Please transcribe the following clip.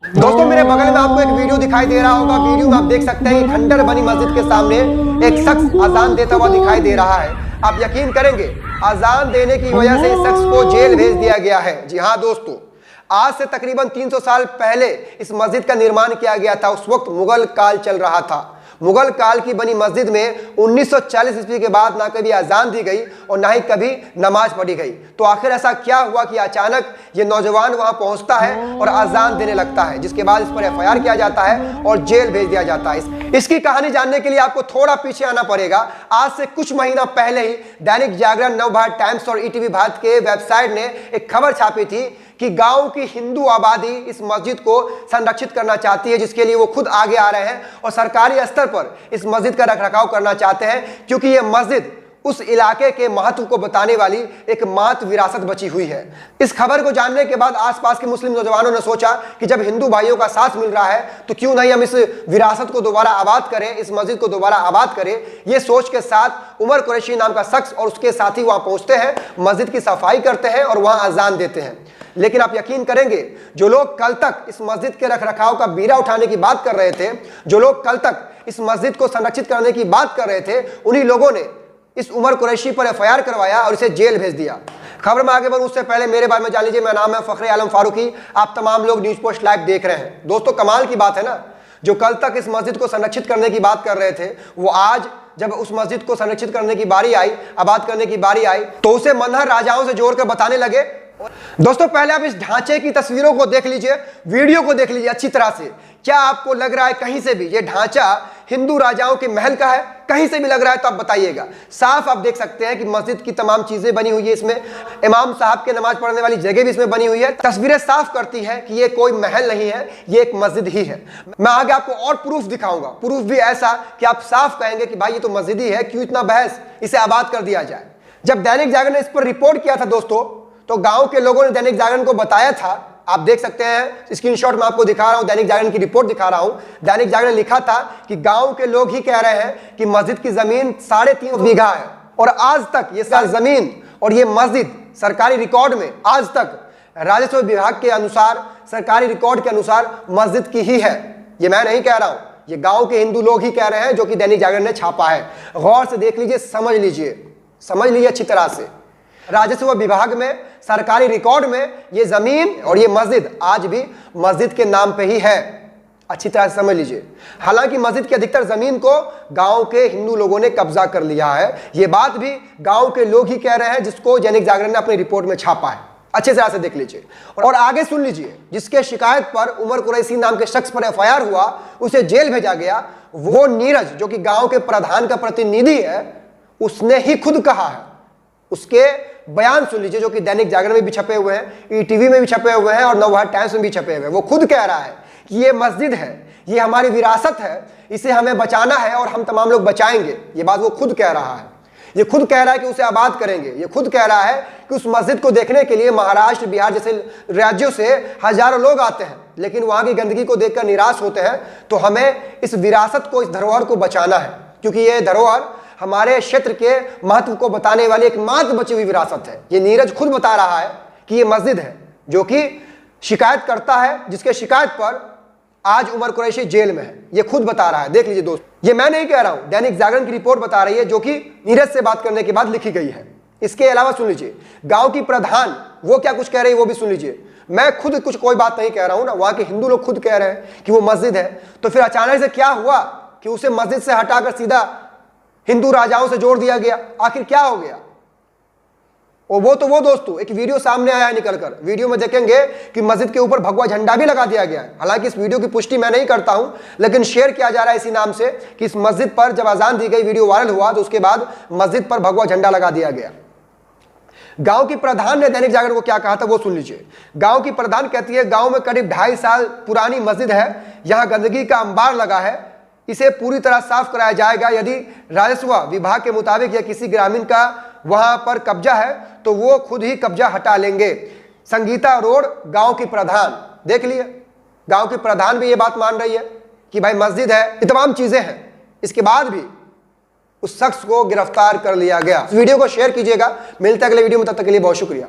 दोस्तों मेरे बगल में आपको एक वीडियो दिखाई दे रहा होगा। वीडियो में आप देख सकते हैं कि खंडर बनी मस्जिद के सामने एक शख्स अजान देता हुआ दिखाई दे रहा है। आप यकीन करेंगे, अजान देने की वजह से इस शख्स को जेल भेज दिया गया है। जी हाँ दोस्तों, आज से तकरीबन 300 साल पहले इस मस्जिद का निर्माण किया गया था। उस वक्त मुगल काल चल रहा था। मुगल काल की बनी मस्जिद में 1940 ईस्वी के बाद ना कभी अजान दी गई और ना ही कभी नमाज पढ़ी गई। तो आखिर ऐसा क्या हुआ कि अचानक ये नौजवान वहां पहुंचता है और अजान देने लगता है, जिसके बाद इस पर एफआईआर किया जाता है और जेल भेज दिया जाता है। इसकी कहानी जानने के लिए आपको थोड़ा पीछे आना पड़ेगा। आज से कुछ महीना पहले ही दैनिक जागरण, नवभारत टाइम्स और ईटीवी भारत के वेबसाइट ने एक खबर छापी थी कि गांव की हिंदू आबादी इस मस्जिद को संरक्षित करना चाहती है, जिसके लिए वो खुद आगे आ रहे हैं और सरकारी स्तर पर इस मस्जिद का रखरखाव करना चाहते हैं, क्योंकि ये मस्जिद उस इलाके के महत्व को बताने वाली एक मात्र विरासत बची हुई है। इस खबर को जानने के बाद आसपास के मुस्लिम नौजवानों ने सोचा कि जब हिंदू भाइयों का साथ मिल रहा है तो क्यों नहीं हम इस विरासत को दोबारा आबाद करें, इस मस्जिद को दोबारा आबाद करें। ये सोच के साथ उमर कुरैशी नाम का शख्स और उसके साथी वहां पहुंचते हैं, मस्जिद की सफाई करते हैं और वहां अजान देते हैं। लेकिन आप यकीन करेंगे, जो लोग कल तक इस मस्जिद के रखरखाव का बीड़ा उठाने की बात कर रहे थे, जो लोग कल तक इस मस्जिद को संरक्षित करने की बात कर रहे थे, उन्हीं लोगों ने इस उमर कुरैशी पर एफआईआर करवाया और इसे जेल भेज दिया। खबर में आगे बढ़ूं उससे पहले मेरे बारे में जान लीजिए। मेरा नाम है फखरे आलम फारूकी। आप तमाम लोग न्यूज पोस्ट लाइव देख रहे हैं। दोस्तों कमाल की बात है ना, जो कल तक इस मस्जिद को संरक्षित करने की बात कर रहे थे, वो आज जब उस मस्जिद को संरक्षित करने की बारी आई, आबाद करने की बारी आई, तो उसे मनहर राजाओं से जोड़कर बताने लगे। दोस्तों पहले आप इस ढांचे की तस्वीरों को देख लीजिए, वीडियो को देख लीजिए अच्छी तरह से। क्या आपको लग रहा है कहीं से भी ये ढांचा हिंदू राजाओं के महल का है? कहीं से भी लग रहा है तो आप बताइएगा। साफ आप देख सकते हैं कि मस्जिद की तमाम चीजें बनी हुई है इसमें। इमाम साहब के नमाज पढ़ने वाली जगह भी इसमें बनी हुई है। तस्वीरें साफ करती है कि ये कोई महल नहीं है, ये एक मस्जिद ही है। मैं आगे आपको और प्रूफ दिखाऊंगा, प्रूफ भी ऐसा कि आप साफ कहेंगे कि भाई ये तो मस्जिद ही है, क्यों इतना बहस, इसे आबाद कर दिया जाए। जब दैनिक जागरण ने इस पर रिपोर्ट किया था दोस्तों, तो गांव के लोगों ने दैनिक जागरण को बताया था। आप देख सकते हैं, स्क्रीनशॉट में आपको दिखा रहा हूं, दैनिक जागरण की रिपोर्ट दिखा रहा हूं। दैनिक जागरण ने लिखा था कि गांव के लोग ही कह रहे हैं कि मस्जिद की जमीन 3.5 बीघा है और आज तक ये जमीन और ये मस्जिद सरकारी रिकॉर्ड में आज तक राजस्व विभाग के अनुसार, सरकारी रिकॉर्ड के अनुसार मस्जिद की ही है। ये मैं नहीं कह रहा हूं, ये गांव के हिंदू लोग ही कह रहे हैं, जो कि दैनिक जागरण ने छापा है। गौर से देख लीजिए, समझ लीजिए अच्छी तरह से। राजस्व विभाग में, सरकारी रिकॉर्ड में ये जमीन और ये मस्जिद आज भी मस्जिद के नाम पे ही है। अच्छी तरह से समझ लीजिए। हालांकि मस्जिद की अधिकतर जमीन को गांव के हिंदू लोगों ने कब्जा कर लिया है। ये बात भी गांव के लोग ही कह रहे हैं, जिसको दैनिक जागरण ने अपनी रिपोर्ट में छापा है। अच्छे तरह से देख लीजिए और आगे सुन लीजिए। जिसके शिकायत पर उमर कुरैशी नाम के शख्स पर एफआईआर हुआ, उसे जेल भेजा गया, वो नीरज जो कि गांव के प्रधान का प्रतिनिधि है, उसने ही खुद कहा है। उसके बयान सुन लीजिए, जो कि दैनिक जागरण में भी छपे हुए हैं, ईटीवी में भी छपे हुए हैं और नवभारत टाइम्स में भी छपे हुए हैं। वो खुद कह रहा है कि ये मस्जिद है, ये हमारी विरासत है, इसे हमें बचाना है और हम तमाम लोग बचाएंगे। ये बात वो खुद कह रहा है। ये खुद कह रहा है कि उसे आबाद करेंगे। ये खुद कह रहा है कि उस मस्जिद को देखने के लिए महाराष्ट्र, बिहार जैसे राज्यों से हजारों लोग आते हैं, लेकिन वहां की गंदगी को देखकर निराश होते हैं। तो हमें इस विरासत को, इस धरोहर को बचाना है, क्योंकि ये धरोहर हमारे क्षेत्र के महत्व को बताने वाली एकमात्र बची हुई विरासत है। ये नीरज खुद बता रहा है कि ये मस्जिद है, जो कि शिकायत करता है, जिसके शिकायत पर आज उमर कुरैशी जेल में है। ये खुद बता रहा है। देख लीजिए दोस्त, ये मैं नहीं कह रहा हूं, दैनिक जागरण की रिपोर्ट बता रही है, जो कि नीरज से बात करने के बाद लिखी गई है। इसके अलावा सुन लीजिए, गांव की प्रधान वो क्या कुछ कह रही है, वो भी सुन लीजिए। मैं खुद कुछ कोई बात नहीं कह रहा हूं ना, वहां के हिंदू लोग खुद कह रहे हैं कि वो मस्जिद है। तो फिर अचानक से क्या हुआ कि उसे मस्जिद से हटाकर सीधा हिंदू राजाओं से जोड़ दिया गया? आखिर क्या हो गया? और वो दोस्तों, एक वीडियो सामने आया है निकलकर। वीडियो में देखेंगे कि मस्जिद के ऊपर भगवा झंडा भी लगा दिया गया है। हालांकि इस वीडियो की पुष्टि मैं नहीं करता हूं, लेकिन शेयर किया जा रहा है इसी नाम से कि इस मस्जिद पर जब अजान दी गई, वीडियो वायरल हुआ, तो उसके बाद मस्जिद पर भगवा झंडा लगा दिया गया। गांव की प्रधान ने दैनिक जागरण को क्या कहा था, वो सुन लीजिए। गांव की प्रधान कहती है, गांव में करीब 2.5 साल पुरानी मस्जिद है, यहां गंदगी का अंबार लगा है, इसे पूरी तरह साफ कराया जाएगा। यदि राजस्व विभाग के मुताबिक या किसी ग्रामीण का वहां पर कब्जा है तो वो खुद ही कब्जा हटा लेंगे। संगीता रोड गांव की प्रधान, देख लिए, गांव की प्रधान भी ये बात मान रही है कि भाई मस्जिद है, ये तमाम चीजें हैं। इसके बाद भी उस शख्स को गिरफ्तार कर लिया गया। इस वीडियो को शेयर कीजिएगा। मिलते हैं अगले वीडियो में, तब तक के लिए बहुत शुक्रिया।